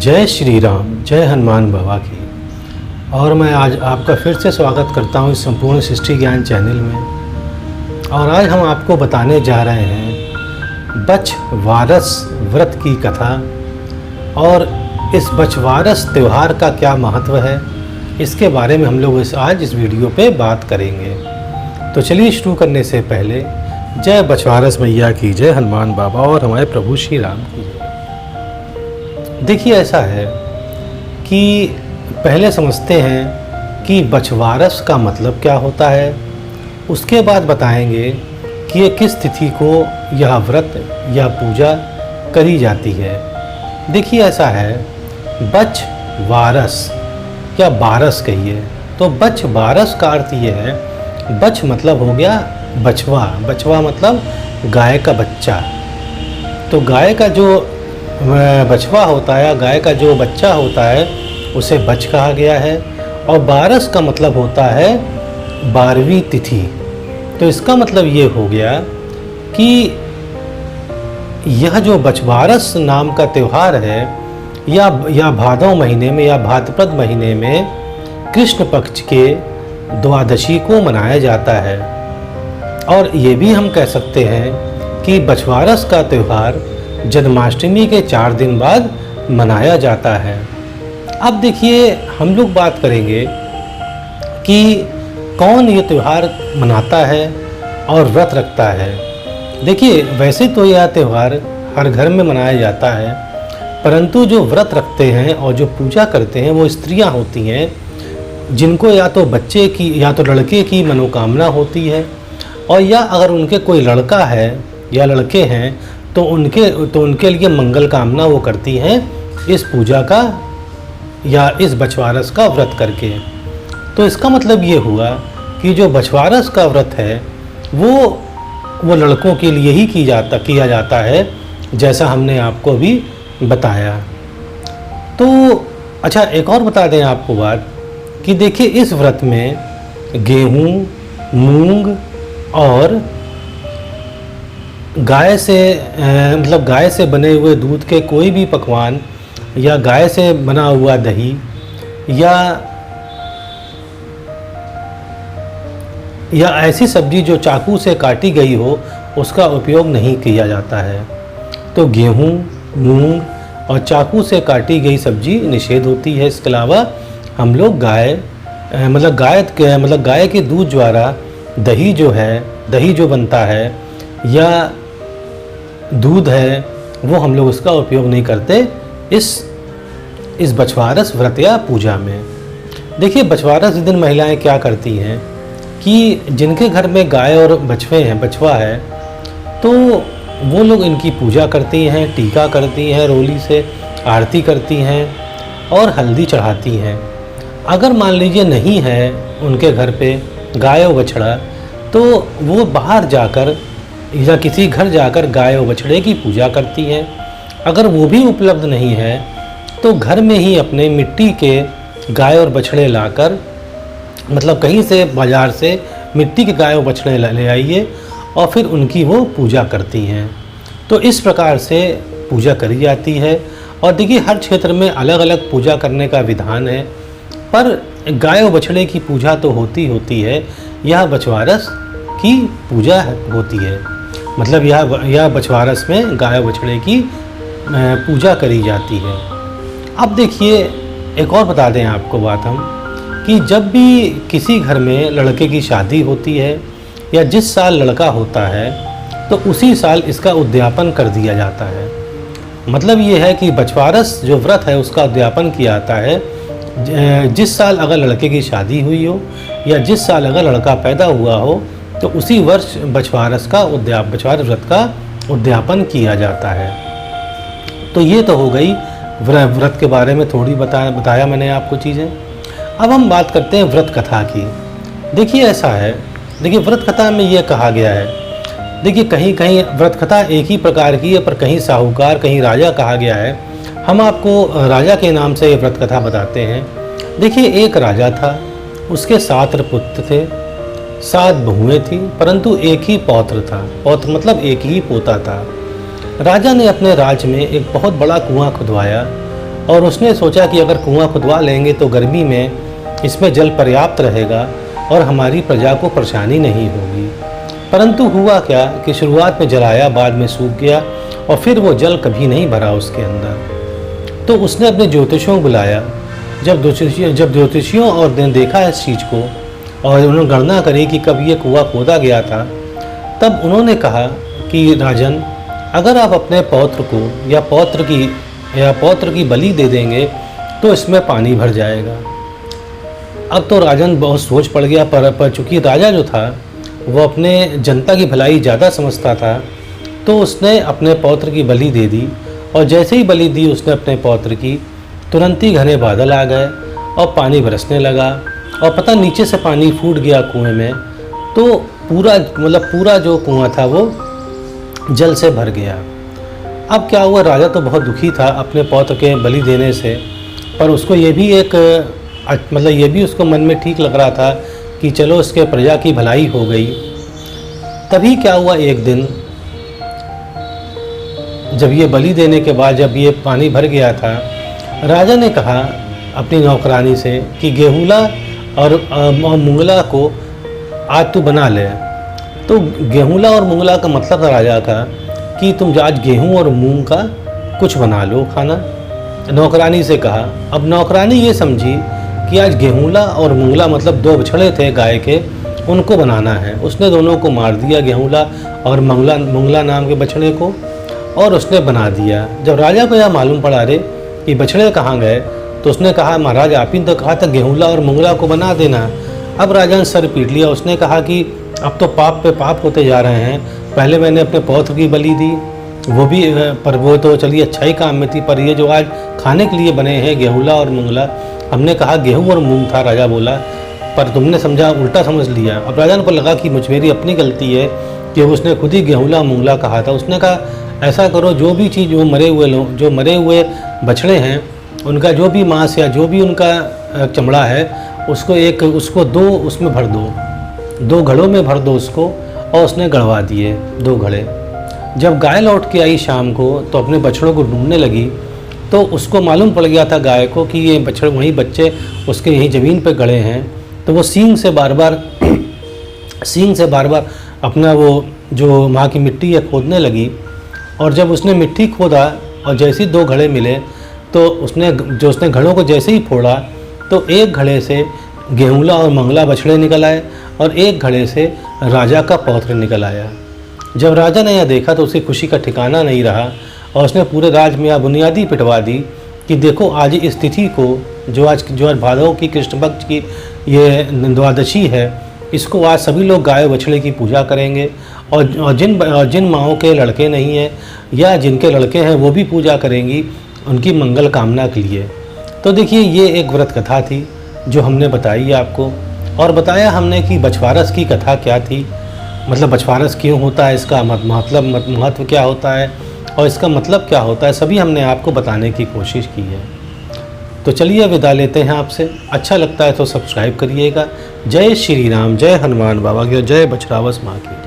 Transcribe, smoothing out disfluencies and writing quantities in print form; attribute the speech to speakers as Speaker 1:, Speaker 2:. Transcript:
Speaker 1: जय श्री राम, जय हनुमान बाबा की। और मैं आज आपका फिर से स्वागत करता हूँ इस संपूर्ण सृष्टि ज्ञान चैनल में। और आज हम आपको बताने जा रहे हैं बछवारस व्रत की कथा। और इस बछवारस त्यौहार का क्या महत्व है, इसके बारे में हम लोग आज इस वीडियो पे बात करेंगे। तो चलिए शुरू करने से पहले जय बछवारस मैया की जय, हनुमान बाबा और हमारे प्रभु श्री राम की जय। देखिए, ऐसा है कि पहले समझते हैं कि बछवारस का मतलब क्या होता है, उसके बाद बताएंगे कि ये किस तिथि को यह व्रत या पूजा करी जाती है। देखिए, ऐसा है, बछवारस या बारस कहिए तो बछवारस का अर्थ ये है, बछ मतलब हो गया बछवा, बछवा मतलब गाय का बच्चा। तो गाय का जो बछवा होता है, गाय का जो बच्चा होता है उसे बछ कहा गया है। और बारस का मतलब होता है 12वीं तिथि। तो इसका मतलब ये हो गया कि यह जो बछवारस नाम का त्यौहार है या भादव महीने में या भाद्रपद महीने में कृष्ण पक्ष के द्वादशी को मनाया जाता है। और ये भी हम कह सकते हैं कि बछवारस का त्यौहार जन्माष्टमी के 4 दिन बाद मनाया जाता है। अब देखिए, हम लोग बात करेंगे कि कौन ये त्यौहार मनाता है और व्रत रखता है। देखिए, वैसे तो यह त्यौहार हर घर में मनाया जाता है, परंतु जो व्रत रखते हैं और जो पूजा करते हैं वो स्त्रियां होती हैं, जिनको या तो बच्चे की या तो लड़के की मनोकामना होती है, और या अगर उनके कोई लड़का है या लड़के हैं तो उनके लिए मंगल कामना वो करती हैं इस पूजा का या इस बछवारस का व्रत करके। तो इसका मतलब ये हुआ कि जो बछवारस का व्रत है वो लड़कों के लिए ही किया जाता है, जैसा हमने आपको भी बताया। तो अच्छा, एक और बता दें आपको बात कि देखिए, इस व्रत में गेहूँ, मूंग और गाय से बने हुए दूध के कोई भी पकवान या गाय से बना हुआ दही या ऐसी सब्जी जो चाकू से काटी गई हो, उसका उपयोग नहीं किया जाता है। तो गेहूँ, मूंग और चाकू से काटी गई सब्जी निषेध होती है। इसके अलावा हम लोग गाय के दूध द्वारा दही जो बनता है या दूध है, वो हम लोग उसका उपयोग नहीं करते इस बछवारस व्रत या पूजा में। देखिए, बछवारस दिन महिलाएं क्या करती हैं कि जिनके घर में गाय और बछवा है, तो वो लोग इनकी पूजा करती हैं, टीका करती हैं, रोली से आरती करती हैं और हल्दी चढ़ाती हैं। अगर मान लीजिए नहीं है उनके घर पे गाय और बछड़ा, तो वो बाहर जाकर या किसी घर जाकर गाय और बछड़े की पूजा करती हैं। अगर वो भी उपलब्ध नहीं है तो घर में ही अपने मिट्टी के गाय और बछड़े लाकर, मतलब कहीं से बाज़ार से मिट्टी के गाय और बछड़े ले आइए और फिर उनकी वो पूजा करती हैं। तो इस प्रकार से पूजा करी जाती है। और देखिए, हर क्षेत्र में अलग अलग पूजा करने का विधान है, पर गाय और बछड़े की पूजा तो होती है। यह बछवारस की पूजा होती है, मतलब यह बछवारस में गाय बछड़े की पूजा करी जाती है। अब देखिए, एक और बता दें आपको बात हम कि जब भी किसी घर में लड़के की शादी होती है या जिस साल लड़का होता है, तो उसी साल इसका उद्यापन कर दिया जाता है। मतलब ये है कि बछवारस जो व्रत है उसका उद्यापन किया जाता है जिस साल अगर लड़के की शादी हुई हो या जिस साल अगर लड़का पैदा हुआ हो, तो उसी वर्ष बछवारस व्रत का उद्यापन किया जाता है। तो ये तो हो गई व्रत के बारे में थोड़ी बताया मैंने आपको चीज़ें। अब हम बात करते हैं व्रत कथा की। देखिए, ऐसा है, देखिए व्रत कथा में ये कहा गया है, देखिए कहीं कहीं व्रत कथा एक ही प्रकार की है, पर कहीं साहूकार कहीं राजा कहा गया है। हम आपको राजा के नाम से ये व्रत कथा बताते हैं। देखिए, एक राजा था, उसके 7 पुत्र थे, 7 बहुएं थी, परंतु एक ही पौत्र था। पौत्र मतलब एक ही पोता था। राजा ने अपने राज्य में एक बहुत बड़ा कुआं खुदवाया और उसने सोचा कि अगर कुआं खुदवा लेंगे तो गर्मी में इसमें जल पर्याप्त रहेगा और हमारी प्रजा को परेशानी नहीं होगी। परंतु हुआ क्या कि शुरुआत में जल आया, बाद में सूख गया और फिर वो जल कभी नहीं भरा उसके अंदर। तो उसने अपने ज्योतिषियों को बुलाया। जब ज्योतिषियों और ने देखा इस चीज़ को और उन्होंने गणना करी कि कब ये कुआं खोदा गया था, तब उन्होंने कहा कि राजन, अगर आप अपने पौत्र को या पौत्र की बलि दे देंगे तो इसमें पानी भर जाएगा। अब तो राजन बहुत सोच पड़ गया, पर चूँकि राजा जो था वो अपने जनता की भलाई ज़्यादा समझता था, तो उसने अपने पौत्र की बलि दे दी। और जैसे ही बलि दी उसने अपने पौत्र की, तुरंत ही घने बादल आ गए और पानी बरसने लगा और पता नीचे से पानी फूट गया कुएं में। तो पूरा जो कुआं था वो जल से भर गया। अब क्या हुआ, राजा तो बहुत दुखी था अपने पौत्र के बलि देने से, पर उसको ये भी उसको मन में ठीक लग रहा था कि चलो इसके प्रजा की भलाई हो गई। तभी क्या हुआ, एक दिन जब ये बलि देने के बाद जब ये पानी भर गया था, राजा ने कहा अपनी नौकरानी से कि गेहूला और मुंगला को आज तू बना ले। तो गेहूला और मुंगला का मतलब था राजा का कि तुम आज गेहूं और मूंग का कुछ बना लो खाना, नौकरानी से कहा। अब नौकरानी ये समझी कि आज गेहूला और मुंगला मतलब दो बछड़े थे गाय के, उनको बनाना है। उसने दोनों को मार दिया, गेहूला और मुंगला नाम के बछड़े को, और उसने बना दिया। जब राजा को यह मालूम पड़ा रे कि बछड़े कहाँ गए, तो उसने कहा महाराज आप ही तो कहा था गेहूला और मुंगला को बना देना। अब राजा ने सर पीट लिया, उसने कहा कि अब तो पाप पे पाप होते जा रहे हैं। पहले मैंने अपने पौत्र की बलि दी, वो तो चलिए अच्छा ही काम में थी, पर ये जो आज खाने के लिए बने हैं गेहूला और मुंगला, हमने कहा गेहूं और मूंग था, राजा बोला, पर तुमने समझा उल्टा समझ लिया। अब राजा को लगा कि मेरी अपनी गलती है कि उसने खुद ही गेहूला मुंगला कहा था। उसने कहा ऐसा करो, जो भी चीज़ जो मरे हुए बछड़े हैं उनका जो भी मांस या जो भी उनका चमड़ा है उसको दो उसमें भर दो, 2 घड़ों में भर दो उसको। और उसने गड़वा दिए 2 घड़े। जब गाय लौट के आई शाम को तो अपने बछड़ों को ढूंढने लगी, तो उसको मालूम पड़ गया था गाय को कि ये वही बच्चे उसके यहीं ज़मीन पे गड़े हैं। तो वो सींग से बार बार अपना वो जो माँ की मिट्टी है खोदने लगी। और जब उसने मिट्टी खोदा और जैसे ही 2 घड़े मिले, तो उसने घड़ों को जैसे ही फोड़ा तो एक घड़े से गेहूला और मंगला बछड़े निकल आए और एक घड़े से राजा का पौत्र निकल आया। जब राजा ने यह देखा तो उसकी खुशी का ठिकाना नहीं रहा और उसने पूरे राज में यह बुनियादी पिटवा दी कि देखो आज इस तिथि को जो आज भादव की कृष्ण पक्ष की ये द्वादशी है, इसको आज सभी लोग गाय बछड़े की पूजा करेंगे और जिन माँओं के लड़के नहीं हैं या जिनके लड़के हैं वो भी पूजा करेंगी उनकी मंगल कामना के लिए। तो देखिए ये एक व्रत कथा थी जो हमने बताई आपको, और बताया हमने कि बछवारस की कथा क्या थी, मतलब बछवारस क्यों होता है, इसका महत्व क्या होता है और इसका मतलब क्या होता है, सभी हमने आपको बताने की कोशिश की है। तो चलिए विदा लेते हैं आपसे। अच्छा लगता है तो सब्सक्राइब करिएगा। जय श्री राम, जय हनुमान बाबा की, जय बछरावस माँ की।